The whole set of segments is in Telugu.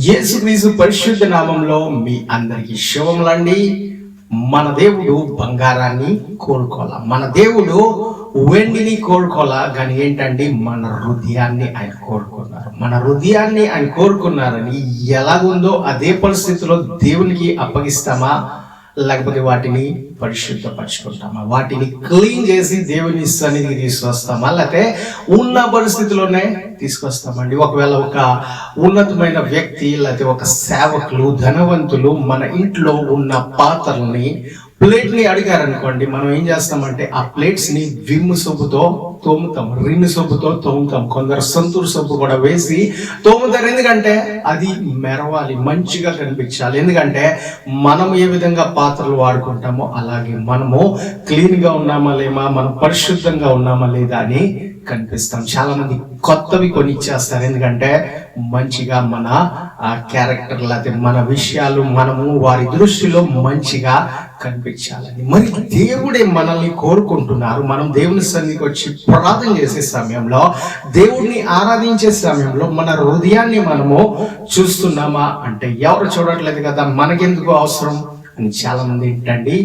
యేసుక్రీస్తు పరిశుద్ధ నామంలో మీ అందరికీ శుభములండి. మన దేవుడు బంగారాన్ని కోరుకోవాలా, మన దేవుడు వెండిని కోరుకోవాలా, కానీ ఏంటండి మన హృదయాన్ని ఆయన కోరుకున్నారు. మన హృదయాన్ని ఆయన కోరుకున్నారని ఎలాగుందో అదే పరిస్థితిలో దేవునికి అప్పగిస్తామా, లేకపోతే వాటిని పరిశుద్ధపరచుకుంటామా, వాటిని క్లీన్ చేసి దేవుని సన్నిధికి తీసుకొస్తామా, లేకపోతే ఉన్న పరిస్థితిలోనే తీసుకొస్తామండి. ఒకవేళ ఒక ఉన్నతమైన వ్యక్తి లేకపోతే ఒక సేవకులు, ధనవంతులు మన ఇంట్లో ఉన్న పాత్రల్ని, ప్లేట్ని అడిగారనుకోండి, మనం ఏం చేస్తామంటే ఆ ప్లేట్స్ ని విమ్ సోపుతో తోముతాం, రిన్ సోపుతో తోముతాం, కొందరు సంతూర్ సోపు కూడా వేసి తోముతారు. ఎందుకంటే అది మెరవాలి, మంచిగా కనిపించాలి. ఎందుకంటే మనం ఏ విధంగా పాత్రలు వాడుకుంటామో అలాగే మనము క్లీన్ గా ఉన్నామా లేమా, మనం పరిశుద్ధంగా ఉన్నామా లేదా అని కనిపిస్తాం. చాలా మంది కొత్తవి కొని ఇచ్చేస్తారు, ఎందుకంటే మంచిగా మన క్యారెక్టర్ లేకపోతే మన విషయాలు మనము వారి దృష్టిలో మంచిగా కనిపించాలని. మరి దేవుడే మనల్ని కోరుకుంటున్నారు. మనం దేవుని సన్నిధికి వచ్చి ప్రార్థన చేసే సమయంలో, దేవుడిని ఆరాధించే సమయంలో మన హృదయాన్ని మనము చూస్తున్నామా అంటే ఎవరు చూడట్లేదు కదా, మనకెందుకు అవసరం అని చాలా మంది ఏంటండి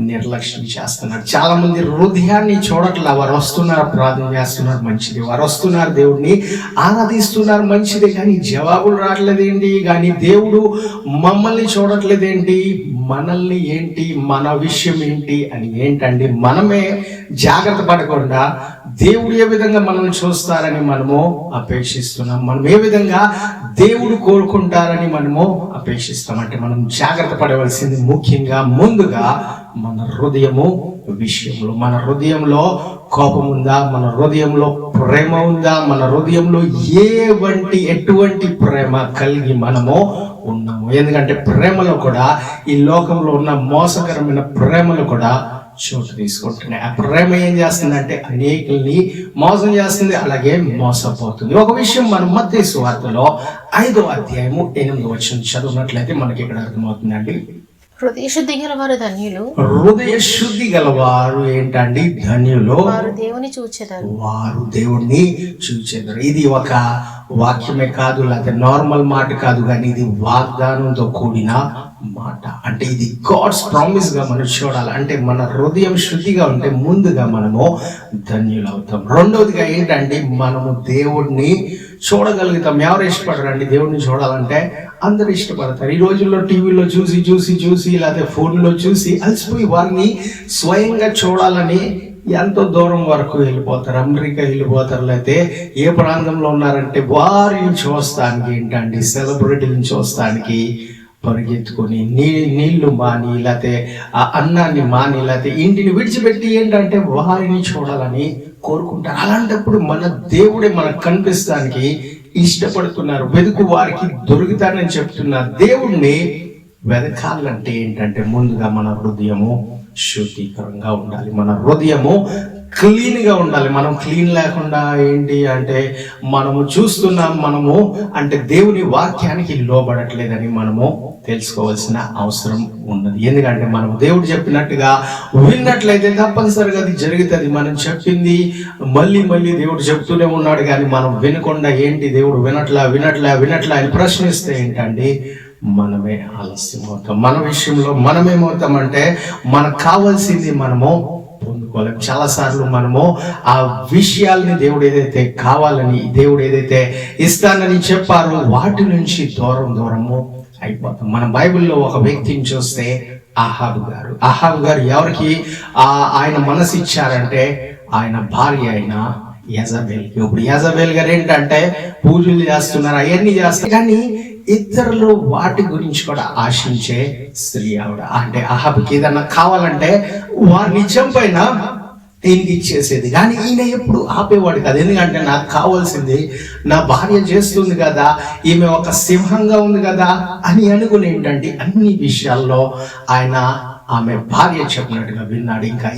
నిర్లక్ష్యం చేస్తున్నారు. చాలా మంది హృదయాన్ని చూడట్లా. వారు వస్తున్నారు, ప్రార్థన చేస్తున్నారు, మంచిది. వారు వస్తున్నారు, దేవుడిని ఆరాధిస్తున్నారు, మంచిది. కానీ జవాబులు రావట్లేదేంటి, కానీ దేవుడు మమ్మల్ని చూడట్లేదేంటి, మనల్ని ఏంటి, మన విషయం ఏంటి అని ఏంటండి మనమే జాగ్రత్త పడకుండా దేవుడు ఏ విధంగా మనల్ని చూస్తారని మనము అపేక్షిస్తున్నాం, మనం ఏ విధంగా దేవుడు కోరుకుంటారని మనము అపేక్షిస్తాం. అంటే మనం జాగ్రత్త పడవలసింది ముఖ్యంగా ముందుగా మన హృదయము విషయంలో. మన హృదయంలో కోపం ఉందా, మన హృదయంలో ప్రేమ ఉందా, మన హృదయంలో ఎటువంటి ప్రేమ కలిగి మనము ఉన్నాము. ఎందుకంటే ప్రేమలో కూడా, ఈ లోకంలో ఉన్న మోసకరమైన ప్రేమలు కూడా చోటు తీసుకుంటున్నాయి. ఆ ప్రేమ ఏం చేస్తుందంటే అనేకుల్ని మోసం చేస్తుంది, అలాగే మోసపోతుంది. ఒక విషయం మనం మత్తయి సువార్తలో 5వ అధ్యాయము 8వ వచనం చదువునట్లయితే మనకి ఇక్కడ అర్థమవుతుందండి. హృదయ శుద్ధి గలవారు ధన్యులు, హృదయ శుద్ధి గలవారు ఏంటండి ధన్యులు, వారు దేవుని చూచెదరు, వారు దేవుణ్ణి చూచెదరు. ఇది ఒక వాక్యమే కాదు, లేకపోతే నార్మల్ మాట కాదు, కానీ ఇది వాగ్దానంతో కూడిన మాట. అంటే ఇది గాడ్స్ ప్రామిస్ గా మనం చూడాలి. అంటే మన హృదయం శుద్ధిగా ఉంటే ముందుగా మనము ధన్యులు అవుతాం. రెండవదిగా ఏంటంటే మనము దేవుడిని చూడగలుగుతాం. ఎవరు ఇష్టపడరండి దేవుడిని చూడాలంటే? అందరు ఇష్టపడతారు. ఈ రోజుల్లో టీవీలో చూసి లేకపోతే ఫోన్లో చూసి అలసిపోయి వారిని స్వయంగా చూడాలని ఎంతో దూరం వరకు వెళ్ళిపోతారు. అమెరికా వెళ్ళిపోతారు, లేకపోతే ఏ ప్రాంతంలో ఉన్నారంటే వారిని చూస్తానికి ఏంటండి, సెలబ్రిటీని చూస్తానికి పరిగెత్తుకొని నీళ్లు మాని, లేకపోతే ఆ అన్నాన్ని మాని, లేకపోతే ఇంటిని విడిచిపెట్టి ఏంటంటే వారిని చూడాలని కోరుకుంటారు. అలాంటప్పుడు మన దేవుడే మనకు కనిపిస్తానికి ఇష్టపడుతున్నారు. వెతుకు వారికి దొరుకుతారని చెప్తున్నారు. దేవుణ్ణి వెతకాలంటే ఏంటంటే ముందుగా మన హృదయము శుద్ధీకరంగా ఉండాలి, మన హృదయము క్లీన్ గా ఉండాలి. మనం క్లీన్ లేకుండా ఏంటి అంటే మనము చూస్తున్నాం, మనము అంటే దేవుని వాక్యానికి లోబడట్లేదని మనము తెలుసుకోవాల్సిన అవసరం ఉన్నది. ఎందుకంటే మనం దేవుడు చెప్పినట్టుగా విన్నట్లయితే తప్పనిసరిగా అది జరుగుతుంది. మనం చెప్పింది మళ్ళీ దేవుడు చెప్తూనే ఉన్నాడు, కానీ మనం వినకుండా ఏంటి దేవుడు వినట్లా అని ప్రశ్నిస్తే ఏంటండి మనమే ఆలస్యం అవుతాం. మన విషయంలో మనమేమవుతామంటే మనకు కావాల్సింది మనము పొందుకోలేం. చాలాసార్లు మనము ఆ విషయాల్ని దేవుడు ఏదైతే కావాలని, దేవుడు ఏదైతే ఇస్తానని చెప్పారో వాటి నుంచి దూరము అయిపోతాం. మన బైబిల్లో ఒక వ్యక్తిని చూస్తే అహాబు గారు ఎవరికి ఆయన మనసు ఇచ్చారంటే ఆయన భార్య అయిన యెజబెల్కి. ఇప్పుడు యెజబెల్ గారు ఏంటంటే పూజలు చేస్తున్నారు, అవన్నీ చేస్తారు, కానీ ఇతరులు వాటి గురించి కూడా ఆశించే స్త్రీ ఆవిడ. అంటే అహాబుకి ఏదన్నా కావాలంటే వారిని చంపైనా ఈయనకి ఇచ్చేసేది, కానీ ఈయన ఎప్పుడు ఆపేవాడు కాదు. ఎందుకంటే నాకు కావాల్సింది నా భార్య చేస్తుంది కదా, ఈమె ఒక సింహంగా ఉంది కదా అని అనుకుని ఏంటంటే అన్ని విషయాల్లో ఆయన ఆమె భార్య చెప్పినట్టుగా విన్నాడు. ఇంకా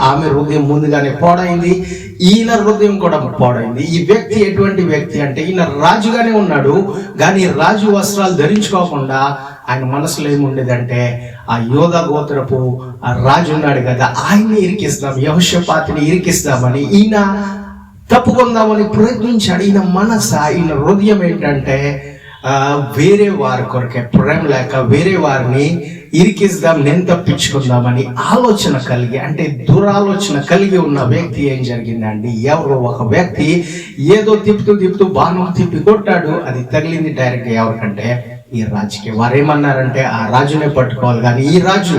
ఆమె హృదయం ముందుగానే పాడైంది, ఈయన హృదయం కూడా పాడైంది. ఈ వ్యక్తి ఎటువంటి వ్యక్తి అంటే ఈయన రాజుగానే ఉన్నాడు, కానీ రాజు వస్త్రాలు ధరించుకోకుండా ఆయన మనసులో ఏముండేదంటే ఆ యోధా గోత్రపు ఆ రాజు ఉన్నాడు కదా, ఆయన్ని ఇరికిస్తాం, యెహోషాపాతుని ఇరికిస్తామని ఈయన తప్పుకుందామని ప్రయత్నించాడు. ఈయన హృదయం ఏంటంటే వేరే వారి కొరకే ప్రేమ లేక వేరే వారిని ఇరికిద్దాం, నేను తప్పించుకుందామని ఆలోచన కలిగి, అంటే దురాలోచన కలిగి ఉన్న వ్యక్తి ఏం జరిగిందండి, ఎవరో ఒక వ్యక్తి ఏదో తిప్పుతూ బాణం తిప్పి కొట్టాడు. అది తగిలింది డైరెక్ట్ ఎవరికంటే ఈ రాజుకి. వారు ఏమన్నారంటే ఆ రాజునే పట్టుకోవాలి. కానీ ఈ రాజు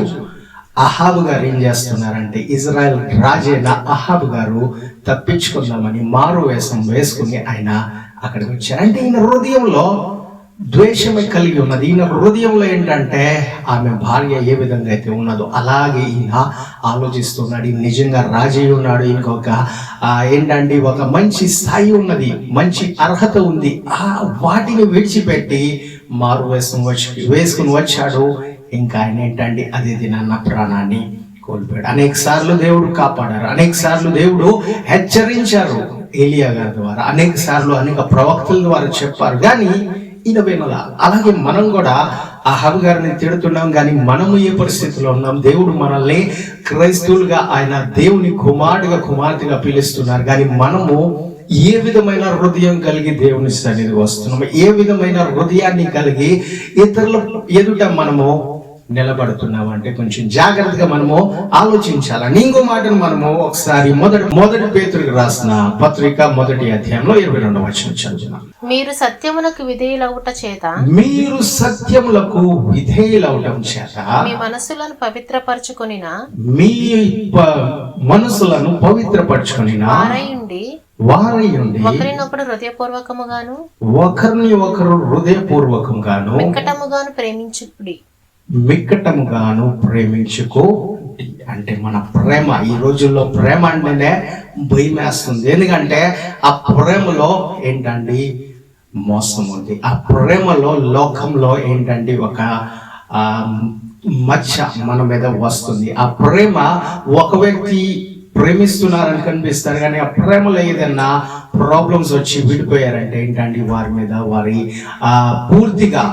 అహాబు గారు ఏం చేస్తున్నారంటే, ఇజ్రాయెల్ రాజైన అహాబు గారు తప్పించుకుందామని మారు వేషం వేసుకుని ఆయన అక్కడికి వచ్చారు. అంటే ఈయన హృదయంలో ద్వేషమే కలిగి ఉన్నది. ఈయన హృదయంలో ఏంటంటే ఆమె భార్య ఏ విధంగా అయితే ఉన్నదో అలాగే ఈయన ఆలోచిస్తున్నాడు. ఈయన నిజంగా రాజై ఉన్నాడు, ఇంకొక ఏంటంటే ఒక మంచి స్థాయి ఉన్నది, మంచి అర్హత ఉంది. వాటిని విడిచిపెట్టి మారు వేసుకుని వచ్చాడు. ఇంకా ఆయన ఏంటంటే అదే దినాన్న ప్రాణాన్ని కోల్పోయాడు. అనేక సార్లు దేవుడు కాపాడారు, అనేక సార్లు దేవుడు హెచ్చరించారు ఏలియా గారి ద్వారా, అనేక సార్లు అనేక ప్రవక్తల ద్వారా చెప్పారు. కానీ ఈయన వినలా. అలాగే మనం కూడా అహాబు గారిని తిడుతున్నాం, కానీ మనము ఏ పరిస్థితిలో ఉన్నాం? దేవుడు మనల్ని క్రైస్తవులుగా, ఆయన దేవుని కుమార్తెగా పిలుస్తున్నారు. కానీ మనము ఏ విధమైన హృదయం కలిగి దేవుని సన్నిధికి వస్తున్నాము, ఏ విధమైన హృదయాన్ని కలిగి ఇతరుల ఎదుట మనము నిలబడుతున్నాం అంటే కొంచెం జాగ్రత్తగా మనము ఆలోచించాలి. ఇంకో మాటను మనము ఒకసారి మొదటి పేతురుకు రాసిన పత్రిక 1వ అధ్యాయంలో 22వ వచనం చదువుతున్నాం. మీరు సత్యమునకు విధేయులవుట చేత మీ మనసులను పవిత్రపరచుకొనిన వారయుండి ఒకరినొకరు హృదయపూర్వకముగాను మిక్కటముగాను ప్రేమించుకో. అంటే మన ప్రేమ ఈ రోజుల్లో ప్రేమ అంటేనే భయం వేస్తుంది. ఎందుకంటే ఆ ప్రేమలో ఏంటండి మోసం ఉంది. ఆ ప్రేమలో లోకంలో ఏంటండి ఒక మచ్చ మన మీద వస్తుంది. ఆ ప్రేమ ఒక వ్యక్తి ప్రేమిస్తున్నారని కనిపిస్తారు, కానీ ఆ ప్రేమలో ఏదైనా ప్రాబ్లమ్స్ వచ్చి విడిపోయారంటే ఏంటంటే వారి పూర్తిగా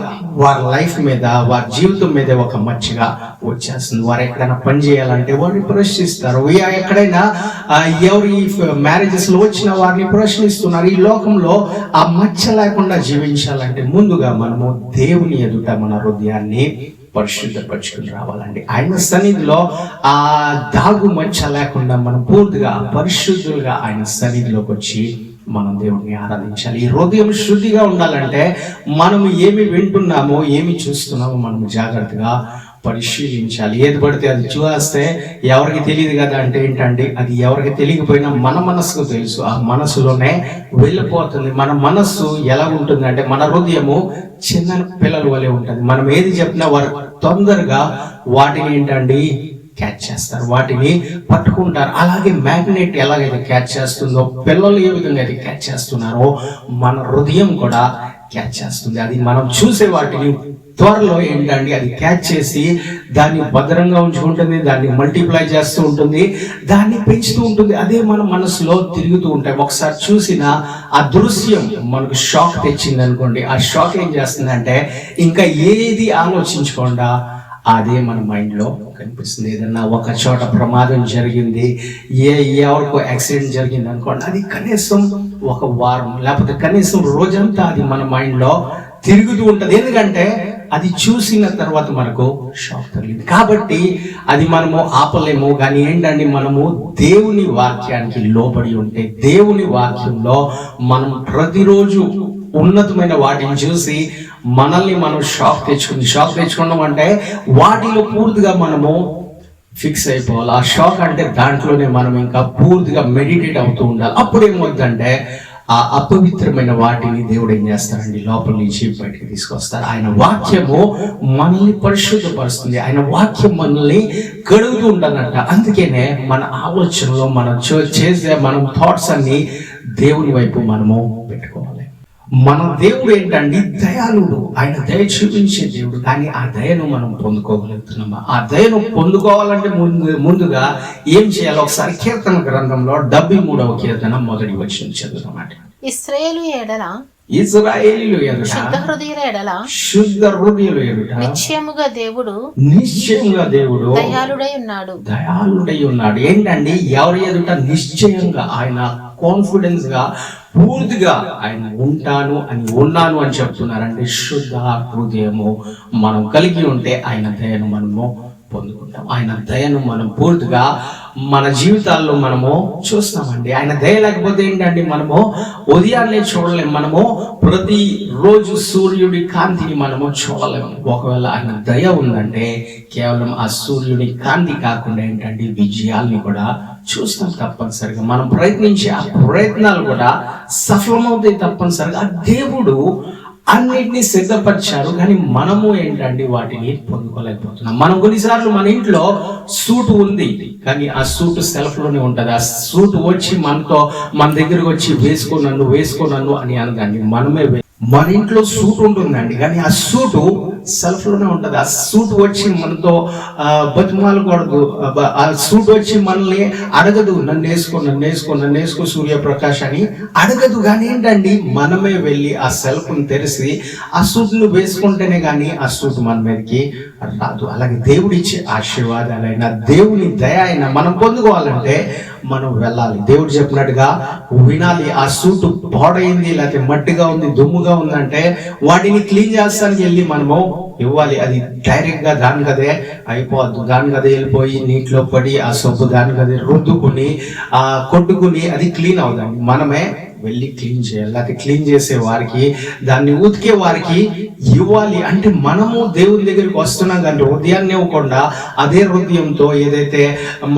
వారి లైఫ్ మీద, వారి జీవితం మీద ఒక మచ్చగా వచ్చేస్తుంది. వారు ఎక్కడైనా పని చేయాలంటే వారిని ప్రశ్నిస్తారు. ఎక్కడైనా ఎవరి మ్యారేజెస్ లో వచ్చిన వారిని ప్రశ్నిస్తున్నారు. ఈ లోకంలో ఆ మచ్చ లేకుండా జీవించాలంటే ముందుగా మనము దేవుని ఎదుట మన హృదయాన్ని పరిశుద్ధపరచుకుని రావాలండి. ఆయన సన్నిధిలో ఆ దాగు మచ్చ లేకుండా మనం పూర్తిగా పరిశుద్ధులుగా ఆయన సన్నిధిలోకి వచ్చి మనం దేవుడిని ఆరాధించాలి. ఈ హృదయం శుద్ధిగా ఉండాలంటే మనం ఏమి వింటున్నామో, ఏమి చూస్తున్నామో మనం జాగ్రత్తగా పరిశీలించాలి. ఏది పడితే అది చూస్తే ఎవరికి తెలియదు కదా అంటే ఏంటంటే అది ఎవరికి తెలియకపోయినా మన మనసుకు తెలుసు. ఆ మనసులోనే వెళ్ళిపోతుంది. మన మనస్సు ఎలా ఉంటుంది అంటే మన హృదయము చిన్న పిల్లల వలె ఉంటుంది. మనం ఏది చెప్పినా వారు తొందరగా వాటిని ఏంటండి క్యాచ్ చేస్తారు, వాటిని పట్టుకుంటారు. అలాగే మ్యాగ్నెట్ ఎలాగైతే క్యాచ్ చేస్తుందో, పిల్లలు ఏ విధంగా అయితే క్యాచ్ చేస్తున్నారో మన హృదయం కూడా క్యాచ్ చేస్తుంది. అది మనం చూసే వాటిని త్వరలో ఏంటండి అది క్యాచ్ చేసి దాన్ని భద్రంగా ఉంచుకుంటుంది, దాన్ని మల్టిప్లై చేస్తూ ఉంటుంది, దాన్ని పెంచుతూ ఉంటుంది. అదే మన మనసులో తిరుగుతూ ఉంటాయి. ఒకసారి చూసిన ఆ దృశ్యం మనకు షాక్ తెచ్చింది అనుకోండి, ఆ షాక్ ఏం చేస్తుందంటే ఇంకా ఏది ఆలోచించకుండా అదే మన మైండ్లో కనిపిస్తుంది. ఏదన్నా ఒక చోట ప్రమాదం జరిగింది, ఎవరికో యాక్సిడెంట్ జరిగింది అనుకోండి, అది కనీసం ఒక వారం లేకపోతే కనీసం రోజంతా అది మన మైండ్లో తిరుగుతూ ఉంటుంది. ఎందుకంటే అది చూసిన తర్వాత మనకు షాక్ తగిలింది కాబట్టి అది మనము ఆపలేము. కానీ ఏంటంటే మనము దేవుని వాక్యానికి లోబడి ఉంటే, దేవుని వాక్యంలో మనం ప్రతిరోజు ఉన్నతమైన వాటిని చూసి మనల్ని మనం షాక్ తెచ్చుకున్నాం అంటే వాటిలో పూర్తిగా మనము ఫిక్స్ అయిపోవాలి. ఆ షాక్ అంటే దాంట్లోనే మనం ఇంకా పూర్తిగా మెడిటేట్ అవుతూ ఉండాలి. అప్పుడు ఏమవుతుందంటే ఆ అపవిత్రమైన వాటిని దేవుడు ఏం చేస్తారండి లోపల నుంచి బయటికి తీసుకొస్తారు. ఆయన వాక్యము మనల్ని పరిశుద్ధపరుస్తుంది. ఆయన వాక్యం మనల్ని కడుగుతూ ఉండాలంట. అందుకనే మన ఆలోచనలో మనం చేసే మనం థాట్స్ అన్ని దేవుని వైపు మనము పెట్టుకోవాలి. మన దేవుడు ఏంటండి దయాళుడు, ఆయన దయ చూపించే దేవుడు. కానీ ఆ దయను మనం పొందుకోగలుగుతున్నామా? ఆ దయను పొందుకోవాలంటే ముందుగా ఏం చేయాలి? ఒకసారి కీర్తన గ్రంథంలో 73వ కీర్తన 1వ వచనం చదువుతామాట. ఇశ్రాయేలు ఎడల శుద్ధ హృదయుల ఎదుట నిశ్చయముగా దేవుడు దయాళుడై ఉన్నాడు. ఏంటండి ఎవరి ఎదుట? నిశ్చయంగా ఆయన కాన్ఫిడెన్స్ గా పూర్తిగా ఆయన ఉంటాను అని ఉన్నాను అని చెప్తున్నారు. అంటే శుద్ధ హృదయము మనం కలిగి ఉంటే ఆయన దయను మనము పొందుకుంటాం. ఆయన దయను మనం పూర్తిగా మన జీవితాల్లో మనము చూస్తామండి. ఆయన దయ లేకపోతే ఏంటండి, మనము ఉదయాన్నే చూడలేము, మనము ప్రతి రోజు సూర్యుడి కాంతిని మనము చూడలేము. ఒకవేళ ఆయన దయ ఉందంటే కేవలం ఆ సూర్యుడి కాంతి కాకుండా ఏంటంటే విజయాల్ని కూడా చూస్తాం తప్పనిసరిగా. మనం ప్రయత్నించే ఆ ప్రయత్నాలు కూడా సఫలమవుతాయి తప్పనిసరిగా. ఆ దేవుడు అన్నిటినీ సిద్ధపరిచారు, కానీ మనము ఏంటండి వాటిని పొందుకోలేకపోతున్నాం. మనం కొన్నిసార్లు మన ఇంట్లో సూట్ ఉంది, కానీ ఆ సూట్ సెల్ఫ్ లోనే ఉంటది. ఆ సూట్ వచ్చి మన దగ్గరకు వచ్చి వేసుకోనన్ను అని అనదండి, మనమే మన ఇంట్లో సూట్ ఉంటుందండి, కానీ ఆ సూటు సెల్ఫ్ లోనే ఉంటది. ఆ సూట్ వచ్చి మనతో బతిమాలకూడదు, ఆ సూట్ వచ్చి మనల్ని అడగదు, నన్ను వేసుకో సూర్యప్రకాష్ అని అడగదు. కానీ ఏంటండి, మనమే వెళ్ళి ఆ సెల్ఫ్ ను తెరిచి ఆ సూట్ ను వేసుకుంటేనే కానీ ఆ సూట్ మన మీదకి రాదు. అలాగే దేవుడిచ్చే ఆశీర్వాదాలైనా దేవుని దయ అయినా మనం పొందుకోవాలంటే మనం వెళ్ళాలి. దేవుడు చెప్పినట్టుగా వినాలి. ఆ సూట్ పాడైంది, లేకపోతే మట్టిగా ఉంది, దుమ్ముగా ఉందంటే వాటిని క్లీన్ చేస్తానికి వెళ్ళి మనము ఇవ్వాలి. అది డైరెక్ట్ గా దానికదే అయిపోవద్దు. దానికదే వెళ్ళిపోయి నీటిలో పడి ఆ సబ్బు దానికదే రుద్దుకుని కొట్టుకుని అది క్లీన్ అవుదండి. మనమే వెళ్ళి క్లీన్ చేయాలి. లేకపోతే క్లీన్ చేసే వారికి, దాన్ని ఉతికే వారికి ఇవ్వాలి. అంటే మనము దేవుని దగ్గరికి వస్తున్నాం కానీ హృదయాన్ని ఇవ్వకుండా అదే హృదయంతో, ఏదైతే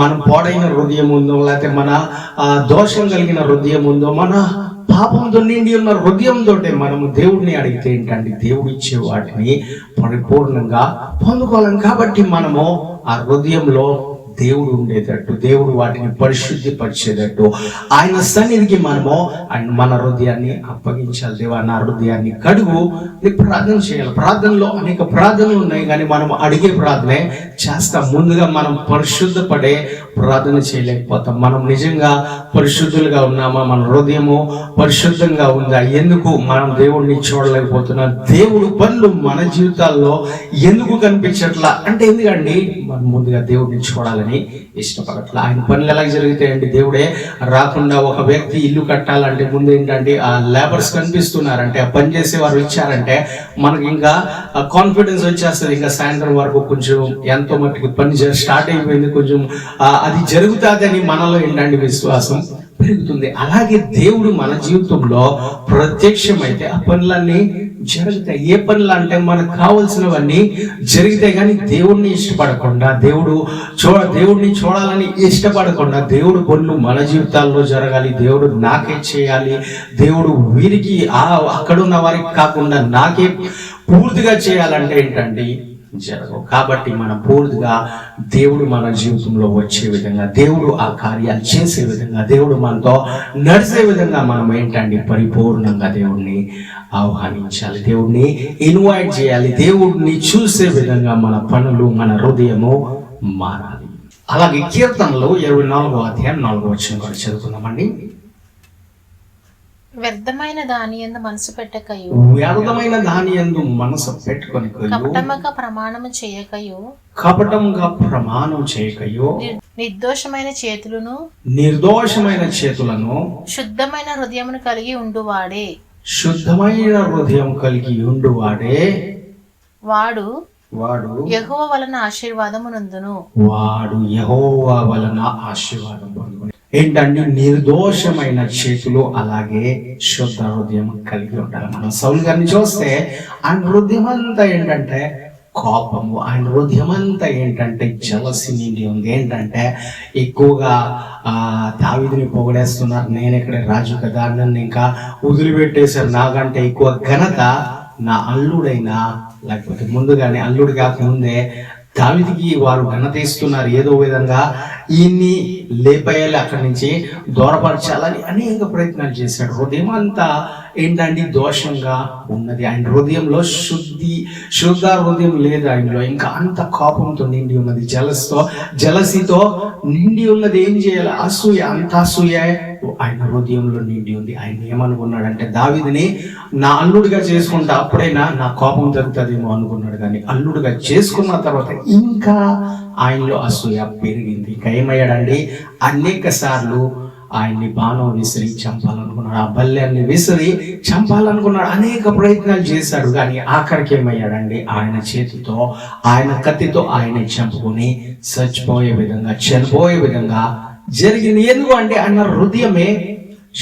మన పాడైన హృదయం ఉందో, లేకపోతే మన దోషం కలిగిన హృదయం ఉందో, మన పాపంతో నిండి ఉన్న హృదయంతో మనము దేవుడిని అడిగితే ఏంటంటే దేవుడు ఇచ్చే వాటిని పరిపూర్ణంగా పొందుకోవాలి. కాబట్టి మనము ఆ హృదయంలో దేవుడు ఉండేటట్టు, దేవుడు వాటిని పరిశుద్ధి పరిచేటట్టు ఆయన సన్నిధికి మనము మన హృదయాన్ని అప్పగించాలి. దేవా, నా హృదయాన్ని కడుగు, ప్రార్థన చేయాలి. ప్రార్థనలో అనేక ప్రార్థనలు ఉన్నాయి, కానీ మనం అడిగే ప్రార్థనే చేస్తాం. ముందుగా మనం పరిశుద్ధపడే ప్రార్థన చేయలేకపోతాం. మనం నిజంగా పరిశుద్ధులుగా ఉన్నామా? మన హృదయము పరిశుద్ధంగా ఉందా? ఎందుకు మనం దేవుడిని చూడలేకపోతున్నాం? దేవుడు పనులు మన జీవితాల్లో ఎందుకు కనిపించట్లా అంటే ఎందుకండి, మనం ముందుగా దేవుడిని చూడాలని ఇష్టపడట్లా. ఆయన పనులు ఎలా జరుగుతాయండి? దేవుడే రాకుండా ఒక వ్యక్తి ఇల్లు కట్టాలంటే ముందు ఏంటంటే ఆ లేబర్స్ కనిపిస్తున్నారంటే, ఆ పని చేసే వారు ఇచ్చారంటే మనకి ఇంకా కాన్ఫిడెన్స్ వచ్చేస్తుంది. ఇంకా సాయంత్రం వరకు కొంచెం ఎంతో మట్టుకు పని స్టార్ట్ అయిపోయింది, కొంచెం అది జరుగుతుందని మనలో ఏంటంటే విశ్వాసం పెరుగుతుంది. అలాగే దేవుడు మన జీవితంలో ప్రత్యక్షమైతే ఆ పనులన్నీ జరుగుతాయి. ఏ పనులు అంటే మనకు కావలసినవన్నీ జరుగుతాయి. కానీ దేవుడిని ఇష్టపడకుండా, దేవుడిని చూడాలని ఇష్టపడకుండా దేవుడు పనులు మన జీవితాల్లో జరగాలి, దేవుడు నాకే చేయాలి, దేవుడు వీరికి అక్కడున్న వారికి కాకుండా నాకే పూర్తిగా చేయాలంటే ఏంటండి, జరగవు. కాబట్టి మనం పూర్తిగా దేవుడు మన జీవితంలో వచ్చే విధంగా, దేవుడు ఆ కార్యాలు చేసే విధంగా, దేవుడు మనతో నడిచే విధంగా మనం ఏంటండి పరిపూర్ణంగా దేవుడిని ఆహ్వానించాలి, దేవుడిని ఇన్వైట్ చేయాలి, దేవుడిని చూసే విధంగా మన పనులు, మన హృదయము మారాలి. అలాగే కీర్తనలు 24వ అధ్యాయం 4వ వచనం కూడా చదువుకుందామండి. వ్యర్థమైన దాని యందు మనసు పెట్టకయు, వ్యర్థమైన దాని యందు మనసు పెట్టుకొని కపటముగా ప్రమాణము చేయకయు, నిర్దోషమైన చేతులను శుద్ధమైన హృదయమును కలిగి ఉండువాడే వాడు యెహోవా వలన ఆశీర్వాదము పొందును. ఏంటంటే నిర్దోషమైన చేతులు, అలాగే శుద్ధ హృదయం కలిగి ఉండాలి. మనం సౌలు గారిని చూస్తే ఆయన హృదయం అంతా ఏంటంటే కోపము, ఆయన హృదయం అంతా ఏంటంటే జలసి నిండి ఉంది. ఏంటంటే ఎక్కువగా దావీదుని పొగడేస్తున్నారు, నేను ఇక్కడ రాజు కదా, నన్ను ఇంకా వదిలిపెట్టేశారు, నాకంటే ఎక్కువ ఘనత నా అల్లుడైనా, లేకపోతే ముందుగానే అల్లుడు కాకముందే దావీదుకి వారు ఘనత ఇస్తున్నారు. ఏదో విధంగా ఈయన్ని లేపేయాలి, అక్కడి నుంచి దూరపరచాలని అనేక ప్రయత్నాలు చేశాడు. హృదయం అంతా ఏంటంటే దోషంగా ఉన్నది. ఆయన హృదయంలో శుద్ధ హృదయం లేదు ఆయనలో. ఇంకా అంత కోపంతో నిండి ఉన్నది, జలసితో నిండి ఉన్నది. ఏం చేయాలి? అసూయ, అంత అసూయ ఆయన హృదయంలో నిండి ఉంది. ఆయన ఏమనుకున్నాడంటే దావీదుని నా అల్లుడిగా చేసుకుంటా, అప్పుడైనా నా కోపం తగ్గుతుందేమో అనుకున్నాడు. కానీ అల్లుడిగా చేసుకున్న తర్వాత ఇంకా ఆయనలో అసూయ పెరిగింది. ఇంకా ఏమయ్యాడండి, అనేక సార్లు ఆయన్ని బాణం విసిరి చంపాలనుకున్నాడు, ఆ బల్యాన్ని విసిరి చంపాలనుకున్నాడు. అనేక ప్రయత్నాలు చేశాడు, కానీ ఆఖరికి ఏమయ్యాడండి, ఆయన చేతితో, ఆయన కత్తితో ఆయన్ని చంపుకొని చచ్చిపోయే విధంగా, చనిపోయే విధంగా జరిగింది. ఎందుకు అంటే ఆయన హృదయమే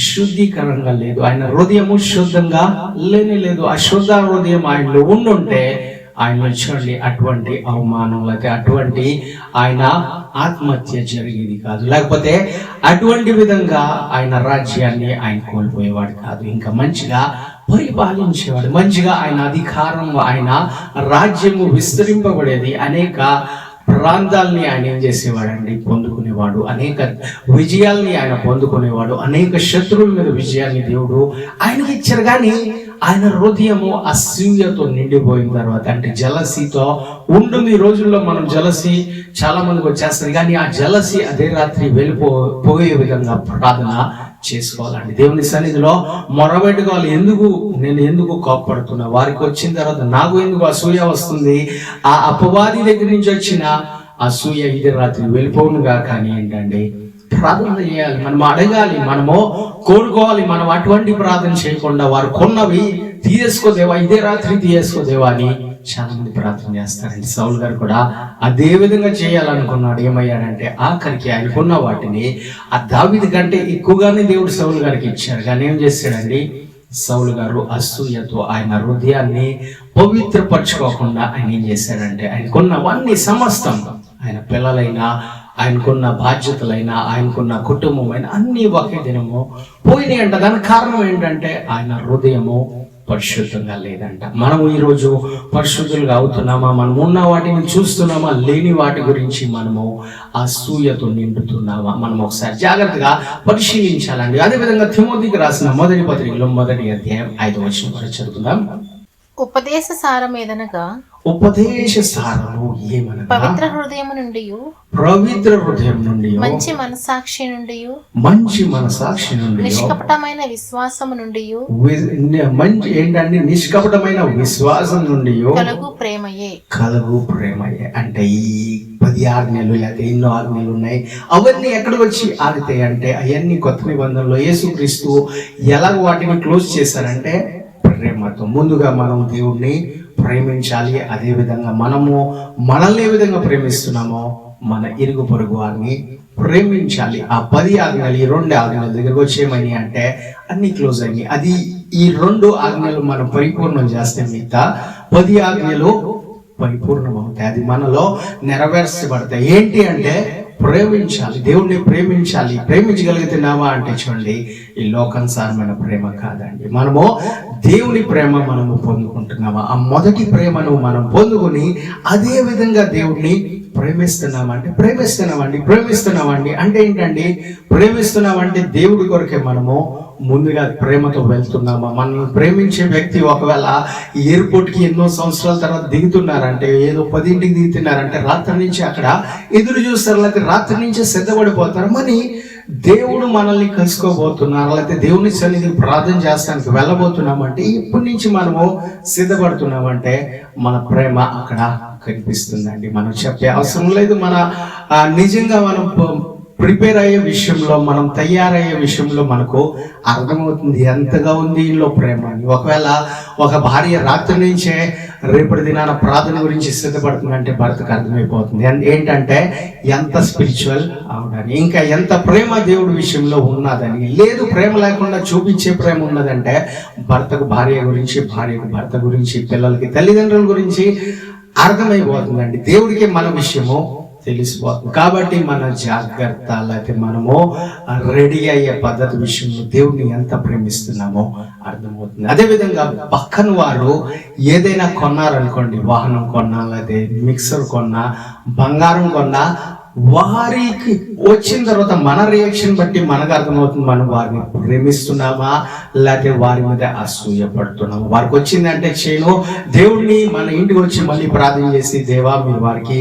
శుద్ధీకరంగా లేదు, ఆయన హృదయము శుద్ధంగా లేదు. ఆ శుద్ధ హృదయం ఆయనలో ఉండుంటే ఆయన చూడండి అటువంటి అవమానం, లేకపోతే అటువంటి ఆయన ఆత్మహత్య జరిగేది కాదు, లేకపోతే అటువంటి విధంగా ఆయన రాజ్యాన్ని ఆయన కోల్పోయేవాడు కాదు. ఇంకా మంచిగా పరిపాలించేవాడు, మంచిగా ఆయన అధికారం, ఆయన రాజ్యము విస్తరింపబడేది. అనేక ప్రాంతాలని ఆయన ఏం చేసేవాడండి, పొందుకునేవాడు. అనేక విజయాల్ని ఆయన పొందుకునేవాడు. అనేక శత్రువుల మీద విజయాన్ని దేవుడు ఆయనకి ఇచ్చారు. కానీ ఆయన హృదయము అసూయతో నిండిపోయిన తర్వాత, అంటే జలసీతో ఉంటుంది. ఈ రోజుల్లో మనం జలసి చాలా మందికి వచ్చేస్తుంది, కానీ ఆ జలసి అదే రాత్రి పోయే విధంగా ప్రార్థన చేసుకోవాలండి. దేవుని సన్నిధిలో మొరబెట్టుకోవాలి. నేను ఎందుకు కోపడుతున్నా, వారికి వచ్చిన తర్వాత నాకు ఎందుకు అసూయ వస్తుంది, ఆ అపవాది దగ్గర నుంచి వచ్చిన అసూయ ఇదే రాత్రి వెళ్ళిపోనుగా. కానీ ఏంటండి, ప్రార్థన చేయాలి, మనం అడగాలి, మనము కోరుకోవాలి. మనం అటువంటి ప్రార్థన చేయకుండా వారు కొన్నవి తీసుకోదేవా, ఇదే రాత్రి తీసుకోదేవా అని చాలా మంది ప్రార్థన చేస్తారండి. సౌలు గారు కూడా అదే విధంగా చేయాలనుకున్నాడు. ఏమయ్యాడంటే ఆఖరికి ఆయనకున్న వాటిని ఆ దావీదు కంటే ఎక్కువగానే దేవుడు సౌలు గారికి ఇచ్చారు. కానీ ఏం చేశాడండి, సౌలు గారు అసూయతో ఆయన హృదయాన్ని పవిత్రపరచుకోకుండా ఆయన ఏం చేశాడంటే, ఆయనకున్నవన్నీ సమస్తం, ఆయన పిల్లలైనా, ఆయనకున్న బాధ్యతలైనా, ఆయనకున్న కుటుంబం అన్ని ఒకే దినము పోయినాయి అంట. దానికి కారణం ఏంటంటే ఆయన హృదయము పరిశుద్ధంగా లేదంట. మనం ఈరోజు పరిశుద్ధులుగా అవుతున్నామా, మనం ఉన్న వాటిని చూస్తున్నామా, లేని వాటి గురించి మనము అసూయతో నిండుతున్నామా, మనం ఒకసారి జాగ్రత్తగా పరిశీలించాలండి. అదేవిధంగా తిమోతికి రాసిన మొదటి పత్రికలో 1వ అధ్యాయం 5వ వచనం వరకు చదువుకుందాం. ఉపదేశ సారమేదనగా, ఉపదేశ సారము ఏమనగా, పవిత్ర హృదయము నుండి, పవిత్ర హృదయం నుండి, మంచి మనసాక్షి నుండి, మంచి మనసాక్షి నుండి, నిష్కపటమైన విశ్వాసము నుండి, మంచి ఏంటంటే నిష్కపటమైన విశ్వాసం నుండి కలుగు ప్రేమయే. అంటే ఈ 10 ఆజ్ఞలు లేకపోతే ఎన్నో ఆజ్ఞలు ఉన్నాయి, అవన్నీ ఎక్కడికి వచ్చి ఆగుతాయి అంటే, అవన్నీ కొత్త నిబంధనలో యేసుక్రీస్తు ఎలాగ వాటిని క్లోజ్ చేశారంటే ప్రేమతో. ముందుగా మనం దేవుణ్ణి ప్రేమించాలి, అదే విధంగా మనల్ని ఏ విధంగా ప్రేమిస్తున్నామో మన ఇరుగు పొరుగు వారిని ప్రేమించాలి. ఆ 10 ఆజ్ఞలు, ఈ 2 ఆజ్ఞల దగ్గరకు వచ్చేమని అంటే అన్ని క్లోజ్ అయినాయి. అది ఈ 2 ఆజ్ఞలు మనం పరిపూర్ణం చేస్తే మిగతా 10 ఆజ్ఞలు పరిపూర్ణం అవుతాయి, అది మనలో నెరవేర్చబడతాయి. ఏంటి అంటే ప్రేమించాలి, దేవుణ్ణి ప్రేమించాలి. ప్రేమించగలుగుతున్నామా అంటే చూడండి, ఈ లోకానుసారమైన ప్రేమ కాదండి, మనము దేవుని ప్రేమ మనము పొందుకుంటున్నామా, ఆ మొదటి ప్రేమను మనం పొందుకొని అదే విధంగా దేవుణ్ణి ప్రేమిస్తున్నామండి అంటే ఏంటండి, ప్రేమిస్తున్నామంటే దేవుడి కొరకే మనము ముందుగా ప్రేమతో వెళ్తున్నామా. మనల్ని ప్రేమించే వ్యక్తి ఒకవేళ ఎయిర్పోర్ట్కి ఎన్నో సంవత్సరాల తర్వాత దిగుతున్నారంటే, ఏదో 10ంటికి దిగుతున్నారంటే రాత్రి నుంచి అక్కడ ఎదురు చూస్తారు, లేకపోతే రాత్రి నుంచే సిద్ధపడిపోతారు. మరి దేవుడు మనల్ని కలుసుకోబోతున్నారు, లేకపోతే దేవుని సన్నిధికి ప్రార్థన చేస్తానికి వెళ్ళబోతున్నామంటే ఇప్పటి నుంచి మనము సిద్ధపడుతున్నామంటే మన ప్రేమ అక్కడ కనిపిస్తుందండి. మనం చెప్పే అవసరం లేదు. మన నిజంగా మనం ప్రిపేర్ అయ్యే విషయంలో, మనం తయారయ్యే విషయంలో మనకు అర్థమవుతుంది ఎంతగా ఉంది వీళ్ళలో ప్రేమ అని. ఒకవేళ ఒక భార్య రాత్రి నుంచే రేపటి దినాన ప్రార్థన గురించి సిద్ధపడుతుందంటే భర్తకు అర్థమైపోతుంది ఏంటంటే ఎంత స్పిరిచువల్ అవడానికి, ఇంకా ఎంత ప్రేమ దేవుడి విషయంలో ఉన్నదని. లేదు, ప్రేమ లేకుండా చూపించే ప్రేమ ఉన్నదంటే భర్తకు భార్య గురించి, భార్యకు భర్త గురించి, పిల్లలకి తల్లిదండ్రుల గురించి అర్థమైపోతుందండి. దేవుడికి మన విషయము తెలిసిపోతుంది. కాబట్టి మన జాగ్రత్త, లేకపోతే మనము రెడీ అయ్యే పద్ధతి విషయంలో దేవుడిని ఎంత ప్రేమిస్తున్నామో అర్థమవుతుంది. అదేవిధంగా పక్కన వారు ఏదైనా కొన్నారనుకోండి, వాహనం కొన్నా, లేకపోతే మిక్సర్ కొన్నా, బంగారం కొన్నా, వారికి వచ్చిన తర్వాత మన రియాక్షన్ బట్టి మనకు అర్థమవుతుంది మనం వారిని ప్రేమిస్తున్నామా లేకపోతే వారి మీద అసూయ పడుతున్నామా. వారికి వచ్చిందంటే చేయను, దేవుడిని మన ఇంటికి వచ్చి మళ్ళీ ప్రార్థన చేసి, దేవా మీరు వారికి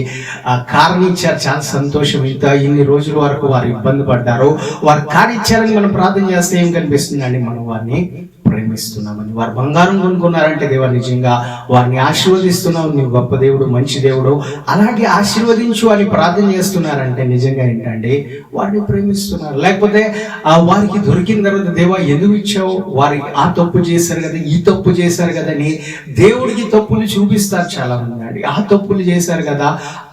కారణం ఇచ్చారు, చాలా సంతోషం, ఇన్ని రోజుల వరకు వారు ఇబ్బంది పడ్డారు, వారు కారు ఇచ్చారని మనం ప్రార్థన చేస్తే ఏం కనిపిస్తుందండి, మనం వారిని ప్రేమిస్తున్నామని. వారు బంగారం కొనుక్కున్నారంటే దేవా నిజంగా వారిని ఆశీర్వదిస్తున్నావు, నీవు గొప్ప దేవుడు, మంచి దేవుడు, అలాగే ఆశీర్వదించు అని ప్రార్థన చేస్తున్నారంటే నిజంగా ఏంటంటే వారిని ప్రేమిస్తున్నారు. లేకపోతే వారికి దొరికిన తర్వాత దేవా ఎందుకు ఇచ్చావు, వారికి ఆ తప్పు చేశారు కదా, ఈ తప్పు చేశారు కదా అని దేవుడికి తప్పులు చూపిస్తారు చాలా మంది అండి. ఆ తప్పులు చేశారు కదా,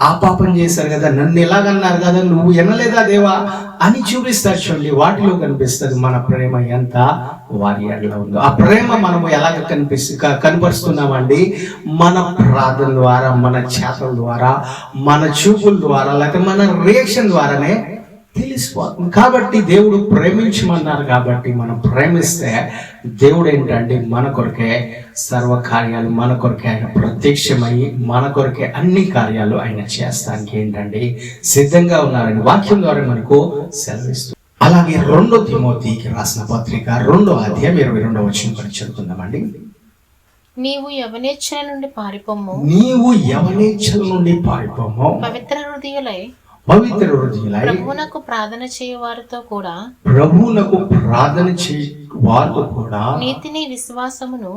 ఆ పాపం చేశారు కదా, నన్ను ఎలాగన్నారు కదా, నువ్వు వినలేదా దేవా అని చూపిస్తారు. చూడండి, వాటిలో కనిపిస్తుంది మన ప్రేమ ఎంత వారి ఎడల ఉందో. ఆ ప్రేమ మనము ఎలాగ కనపరుస్తున్నామండి? మన ప్రార్థన ద్వారా, మన చేతల ద్వారా, మన చూపుల ద్వారా, లేకపోతే మన రియాక్షన్ ద్వారానే తెలిసిపోతుంది. కాబట్టి దేవుడు ప్రేమించమన్నారు. కాబట్టి మనం ప్రేమిస్తే దేవుడు ఏంటంటే మన కొరకే సర్వ కార్యాలు, మన కొరకే ఆయన ప్రత్యక్షమై మన కొరకే అన్ని కార్యాలు ఆయన చేస్తానికి ఏంటంటే సిద్ధంగా ఉన్నారని వాక్యం ద్వారా మనకు సెలవిస్తుంది. అలాగే 2 తిమోతికి రాసిన పత్రిక 2వ అధ్యాయం 22వ వచనం చదువుకుందామండి. నీవు యవనేచ్ఛల నుండి పారిపోము, నీవు యవనేచ్ఛల నుండి పారిపోము, పవిత్ర హృదయులై ప్రభువునకు ప్రార్థన చేయు వారితో కూడా, ప్రభువునకు ప్రార్థన చేయు వారితో కూడా నీతిని విశ్వాసమును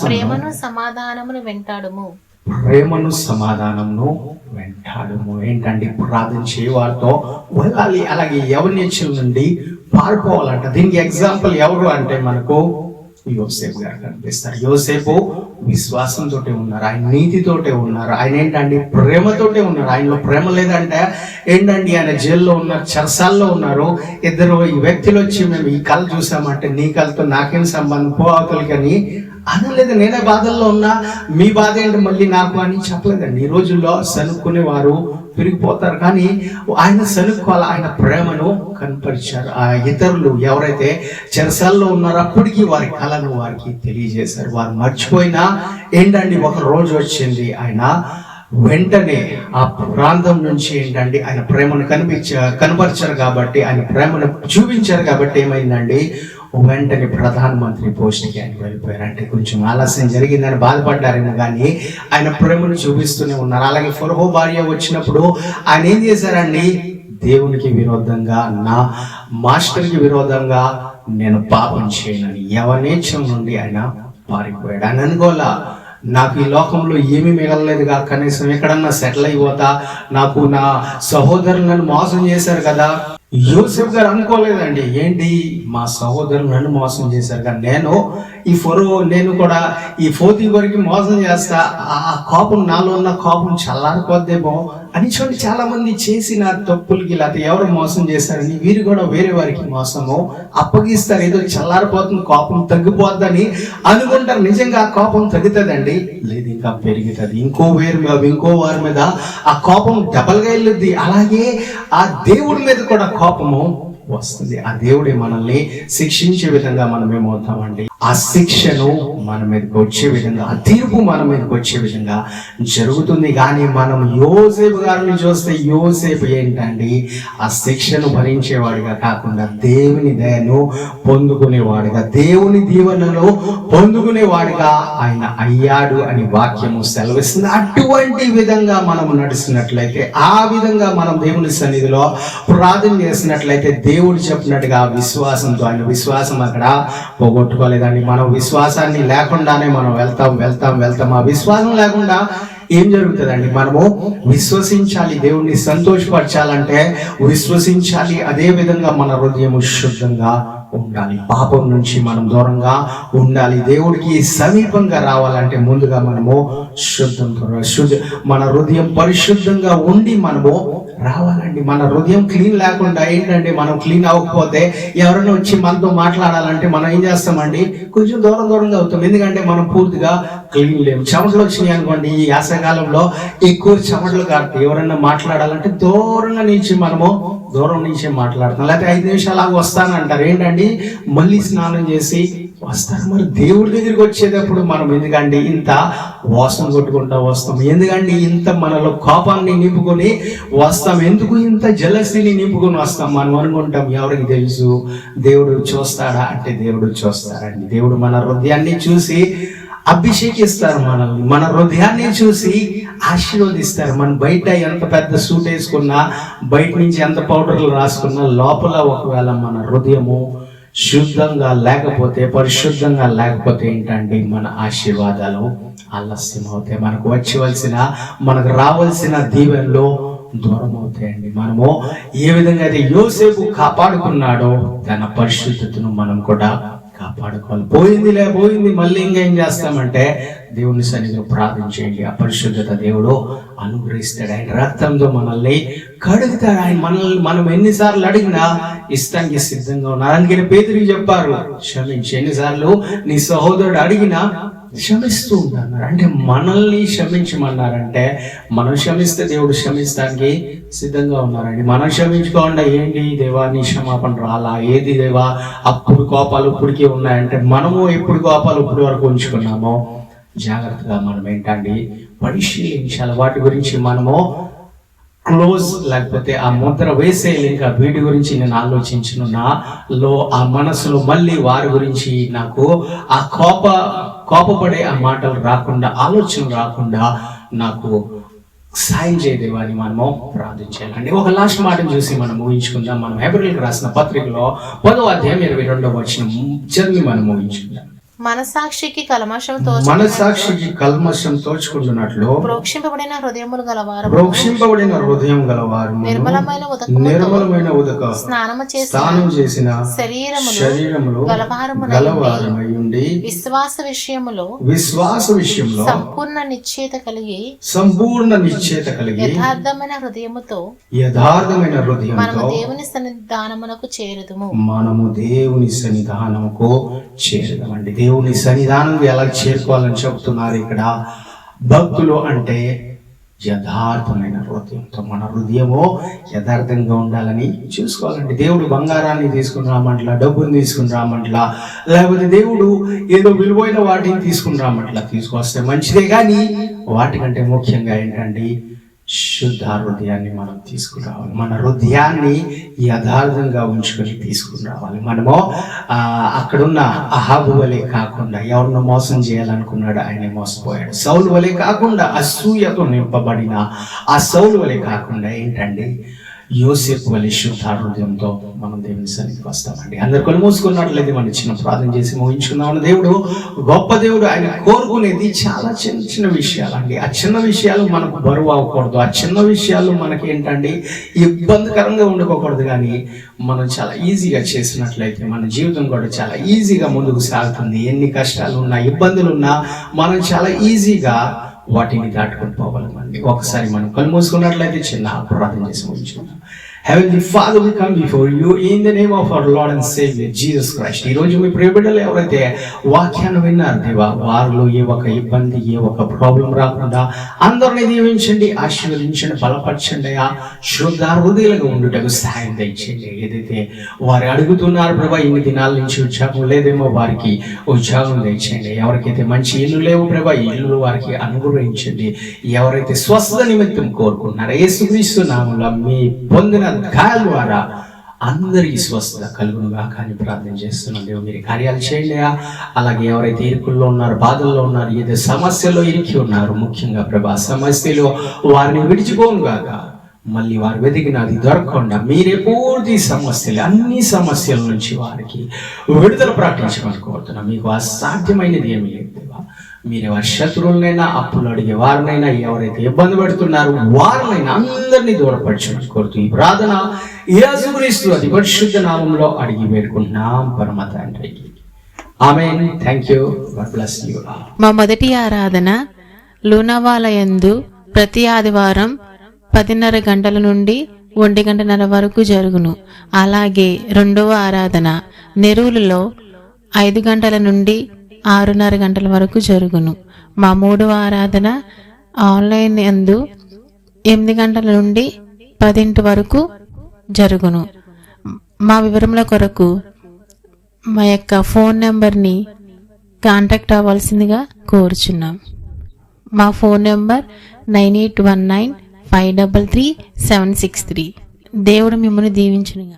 ప్రేమను సమాధానమును వెంటాడుము. ప్రేమను సమాధానమును వెంటాడుము ఏంటంటే ప్రార్థన చేయ వారితో వెళ్ళాలి. అలాగే యవనేచ్ఛల నుండి పారిపోవాలంట. దీనికి ఎగ్జాంపుల్ ఎవరు అంటే మనకు యోసేపు గారు కనిపిస్తారు. యోసేపు విశ్వాసంతో ఉన్నారు, ఆయన నీతితోటే ఉన్నారు, ఆయన ఏంటంటే ప్రేమతోటే ఉన్నారు. ఆయనలో ప్రేమ లేదంటే ఏంటండి, ఆయన జైల్లో ఉన్నారు, చెరసాల్లో ఉన్నారు. ఇద్దరు వ్యక్తులు వచ్చి మేము ఈ కళ చూసామంటే నీ కళతో నాకేం సంబంధం, పోవతలకని అనలేదు. నేనే బాధల్లో ఉన్నా, మీ బాధ ఏంటి మళ్ళీ నాకు అని చెప్పలేదండి. ఈ రోజుల్లో సనుక్కునే వారు పెరిగిపోతారు, కానీ ఆయన సనుక్కోవాలి, ఆయన ప్రేమను కనపరిచారు. ఆ ఇతరులు ఎవరైతే చెరసాల్లో ఉన్నారో అప్పటికి వారి కళను వారికి తెలియజేశారు. వారు మర్చిపోయినా ఏంటండి ఒక రోజు వచ్చింది, ఆయన వెంటనే ఆ ప్రాంతం నుంచి ఏంటంటే ఆయన ప్రేమను కనపరిచారు కాబట్టి, ఆయన ప్రేమను చూపించారు కాబట్టి ఏమైందండి, వెంటనే ప్రధానమంత్రి పోస్ట్కి ఆయన వెళ్ళిపోయారు. అంటే కొంచెం ఆలస్యం జరిగిందని బాధపడ్డారేమో కానీ ఆయన ప్రేమను చూపిస్తూనే ఉన్నారు. అలాగే ఫరో భార్య వచ్చినప్పుడు ఆయన ఏం చేశారండి, దేవునికి విరోధంగా, నా మాస్టర్కి విరోధంగా నేను పాపం చేయనని యవనేచ్ఛం నుండి ఆయన పారిపోయాడు. ఆయన అనుకోలా, నాకు ఈ లోకంలో ఏమీ మిగలలేదుగా, కనీసం ఎక్కడన్నా సెటిల్ అయిపోతా, నాకు నా సహోదరులు నన్ను మోసం చేశారు కదా. యోసేపు గారు అనుకోలేదండి, ఏంటి మా సహోదరులు నన్ను మోసం చేశారు కదా, నేను కూడా ఈ పోతీఫరుకి మోసం చేస్తా, ఆ కోపం నాలో ఉన్న కోపం చల్లారిపోద్దేమో అని చూడండి. చాలా మంది చేసిన తప్పులకి లేకపోతే ఎవరు మోసం చేశారని వీరు కూడా వేరే వారికి మోసము అప్పగిస్తారు. ఏదో చల్లారిపోతుంది, కోపం తగ్గిపోద్దని అనుకుంటారు. నిజంగా ఆ కోపం తగ్గుతుందండి? లేదు, ఇంకా పెరుగుతుంది. ఇంకో వారి మీద ఆ కోపం డబల్గా వెళ్ళుద్ది. అలాగే ఆ దేవుడి మీద కూడా కోపము వస్తుంది. ఆ దేవుడే మనల్ని శిక్షించే విధంగా మనం ఏమవుతామండి, ఆ శిక్షను మన మీదకి వచ్చే విధంగా, ఆ తీర్పు మన మీదకి వచ్చే విధంగా జరుగుతుంది. కానీ మనం యోసేపు గారిని చూస్తే యోసేపు ఏంటండి, ఆ శిక్షను భరించేవాడిగా కాకుండా దేవుని దయను పొందుకునేవాడిగా, దేవుని దీవెనను పొందుకునేవాడిగా ఆయన అయ్యాడు అని వాక్యము సెలవిస్తుంది. అటువంటి విధంగా మనం నడిచినట్లయితే, ఆ విధంగా మనం దేవుని సన్నిధిలో ప్రార్థన చేసినట్లయితే దేవుడు చెప్పినట్టుగా విశ్వాసంతో, ఆయన విశ్వాసం అక్కడ పోగొట్టుకోలేదండి. మనం విశ్వాసాన్ని లేకుండానే మనం వెళ్తాం. ఆ విశ్వాసం లేకుండా ఏం జరుగుతుందండి, మనము విశ్వసించాలి. దేవుణ్ణి సంతోషపరచాలంటే విశ్వసించాలి. అదే విధంగా మన హృదయం శుద్ధంగా ఉండాలి, పాపం నుంచి మనం దూరంగా ఉండాలి. దేవుడికి సమీపంగా రావాలంటే ముందుగా మనము మన హృదయం పరిశుద్ధంగా ఉండి మనము రావాలండి. మన హృదయం క్లీన్ లేకుండా ఏంటంటే, మనం క్లీన్ అవ్వకపోతే ఎవరైనా వచ్చి మనతో మాట్లాడాలంటే మనం ఏం చేస్తామండి, కొంచెం దూరంగా అవుతాం. ఎందుకంటే మనం పూర్తిగా క్లీన్ లేము. చెమటలు వచ్చినాయి అనుకోండి, ఈ యాసకాలంలో ఎక్కువ చెమటలు కారుతాయి. ఎవరైనా మాట్లాడాలంటే దూరం నుంచి మాట్లాడతాం. లేకపోతే 5 నిమిషాలు వస్తానంటారు. ఏంటండి, మళ్ళీ స్నానం చేసి వస్తారు. మరి దేవుడి దగ్గరికి వచ్చేటప్పుడు మనం ఎందుకండి ఇంత వాసన కొట్టుకుంటా వస్తాం, ఎందుకండి ఇంత మనలో కోపాన్ని నింపుకొని వస్తాం, ఎందుకు ఇంత జలసిని నింపుకొని వస్తాం? మనం అనుకుంటాం, ఎవరికి తెలుసు, దేవుడు చూస్తాడా అంటే దేవుడు చూస్తారండి. దేవుడు మన హృదయాన్ని చూసి అభిషేకిస్తారు మనల్ని, మన హృదయాన్ని చూసి ఆశీర్వదిస్తారు. మనం బయట ఎంత పెద్ద సూట్ వేసుకున్నా, బయట నుంచి ఎంత పౌడర్లు రాసుకున్నా, లోపల ఒకవేళ మన హృదయము శుద్ధంగా లేకపోతే, పరిశుద్ధంగా లేకపోతే ఏంటంటే మన ఆశీర్వాదాలు ఆలస్యం అవుతాయి. మనకు రావాల్సిన దీవెనలో దూరం అవుతాయండి. మనము ఏ విధంగా అయితే యోసేపు కాపాడుకున్నాడో తన పరిశుద్ధతను మనం కూడా కాపాడుకోవాలి. పోయింది మళ్ళీ ఇంకా ఏం చేస్తామంటే దేవుని సన్నిధిలో ప్రార్థించేయండి. ఆ పరిశుద్ధత దేవుడు అనుగ్రహిస్తాడు. ఆయన రక్తంతో మనల్ని కడుగుతాడు. ఆయన మనం ఎన్నిసార్లు అడిగినా ఇష్టానికి సిద్ధంగా ఉన్నారు. అందుకని పేతురికి చెప్పారు, క్షమించి. ఎన్నిసార్లు నీ సహోదరుడు అడిగినా క్షమిస్తూ ఉంటారు. అంటే మనల్ని క్షమించమన్నారంటే మనం క్షమిస్తే దేవుడు క్షమించడానికి సిద్ధంగా ఉన్నారండి. మనం క్షమించుకోకుండా ఏంటి దేవా నీ క్షమాపణ రాలా, ఏది దేవా అప్పుడు కోపాలు ఇప్పటికీ ఉన్నాయంటే మనము ఎప్పుడు కోపాలు ఇప్పుడు వరకు ఉంచుకున్నామో జాగ్రత్తగా మనం ఏంటండి పరిశీలించాలి. వాటి గురించి మనము క్లోజ్ లేకపోతే ఆ ముద్ర వేసేయాలి. ఇంకా వీటి గురించి నేను ఆలోచించను, నాలో ఆ మనసులో మళ్ళీ వారి గురించి నాకు ఆ కోపపడే ఆ మాటలు రాకుండా, ఆలోచన రాకుండా నాకు సాయం చేయదేవా అని మనము ప్రార్థించాలండి. ఒక లాస్ట్ మాటను చూసి మనం ముగించుకుందాం. మనం హెబ్రీయులకు రాసిన పత్రికలో 10వ అధ్యాయం 22వ వచనం చదివి మనం ముగించుకుందాం. మనసాక్షికి కల్మషం తోచుకుంటున్నట్లు ప్రోక్షింపబడిన హృదయం గలవారు నిర్మలమైన ఉదక స్నానం చేసిన శరీరములు గలవారమై ఉండి విశ్వాస విషయములో సంపూర్ణ నిశ్చయత కలిగి యథార్థమైన హృదయముతో మనము దేవుని సన్నిధానమునకు చేరుదామండి. దేవుని సన్నిధానం ఎలా చేరుకోవాలని చెప్తున్నారు ఇక్కడ భక్తులు. అంటే యథార్థమైన హృదయంతో, మన హృదయము యథార్థంగా ఉండాలని చూసుకోవాలండి. దేవుడు బంగారాన్ని తీసుకుని రామంట్లా, డబ్బుని తీసుకుని రామంట్లా, లేకపోతే దేవుడు ఏదో విలువైన వాటిని తీసుకుని రామంట్లా. తీసుకొస్తే మంచిదే, కానీ వాటికంటే ముఖ్యంగా ఏంటండి శుద్ధ హృదయాన్ని మనం తీసుకురావాలి. మన హృదయాన్ని యథార్థంగా ఉంచుకొని తీసుకుని రావాలి. మనము అక్కడున్న అహాబు వలె కాకుండా, ఎవరినో మోసం చేయాలనుకున్నాడు ఆయన మోసపోయాడు. సౌలు వలె కాకుండా, అసూయతో నింపబడిన ఆ సౌలు వలె కాకుండా ఏంటండి యోసేపు వలె శుద్ధ హృదయంతో మనం దేవుని సన్నిధికి వస్తామండి. అందరు కళ్ళు మూసుకున్నట్లయితే మనం చిన్న ప్రార్థన చేసి ముగించుకుందాం. దేవుడు గొప్ప దేవుడు. ఆయన కోరుకునేది చాలా చిన్న చిన్న విషయాలండి. ఆ చిన్న విషయాలు మనకు బరువు అవ్వకూడదు. ఆ చిన్న విషయాలు మనకి ఏంటండి ఇబ్బందికరంగా ఉండకూడదు. కానీ మనం చాలా ఈజీగా చేసినట్లయితే మన జీవితం కూడా చాలా ఈజీగా ముందుకు సాగుతుంది. ఎన్ని కష్టాలు ఉన్నా, ఇబ్బందులు ఉన్నా మనం చాలా ఈజీగా వాటిని దాటుకొని పోగలమండి. ఒకసారి మనం కళ్ళు మూసుకున్నట్లయితే చిన్న ప్రార్థన చేసి ముగించుకుందాం. Heavenly Father, we come before you in the name of our Lord and Savior Jesus Christ. ఈ రోజు మీ ప్రియ బిడ్డలు ఎవరైతే వాక్యాన్ని విన్నారు దేవా, వారిలో ఏ ఒక ఇబ్బంది, ఏ ఒక ప్రాబ్లం రాకుండా అందరినీ దీవించండి, ఆశీర్వదించండి, బలపరచండి. శుద్ధ హృదయాలుగా ఉండుటకు సహాయం దయచేయండి. ఏదైతే వారు అడుగుతున్నారు ప్రభా, ఇన్ని దినాల నుంచి ఉద్యోగం లేదేమో వారికి ఉద్యోగం దయచేయండి. ఎవరికైతే మంచి ఇల్లు లేవు ప్రభా, ఇల్లు వారికి అనుగ్రహించండి. ఎవరైతే స్వస్థత నిమిత్తం కోరుకుంటున్నారో యేసుక్రీస్తు నామములో మీ పొందిన గాయాల ద్వారా అందరికీ స్వస్థత కలుగునుగా కానీ ప్రార్థన చేస్తున్నాం. దేవు మీరు కార్యాలు చేయండి. అలాగే ఎవరైతే ఇరుకుల్లో ఉన్నారు, బాధల్లో ఉన్నారు, ఏదో సమస్యలో ఇరికి ఉన్నారు, ముఖ్యంగా ప్రభా సమస్యలో వారిని విడిచిపోనుగాక, మళ్ళీ వారు వెతికినది దొరకకుండా మీరే పూర్తి సమస్యలు, అన్ని సమస్యల నుంచి వారికి విడుదల ప్రకటించమని కోరుతున్నాం. మీకు అసాధ్యమైనది ఏమీ లేదు దేవా. మీరు వారి శత్రువులనైనా, అప్పులు అడిగే వారినైనా, ఎవరైతే ఇబ్బంది పడుతున్నారో వారినైనా అందరినీ దూరపరచమని కోరుతూ ఈ ప్రార్థన యేసుక్రీస్తు అతి పరిశుద్ధ నామంలో అడిగి వేడుకుంటున్నాం పరమ తండ్రి. ఆమేన్. Thank you. God bless you. మా మొదటి ఆరాధన లూనావాలయందు ప్రతి ఆదివారం 10:30 గంటల నుండి 1:30 వరకు జరుగును. అలాగే రెండవ ఆరాధన నెరూలులో 5 గంటల నుండి 6:30 గంటల వరకు జరుగును. మా మూడవ ఆరాధన ఆన్లైన్ యందు 8 గంటల నుండి 10 వరకు జరుగును. మా వివరముల కొరకు మా యొక్క ఫోన్ నెంబర్ని కాంటాక్ట్ అవ్వాల్సిందిగా కోరుచున్నాం. మా ఫోన్ నెంబర్ 9819533763. దేవుడు మిమ్మల్ని దీవించునుగా.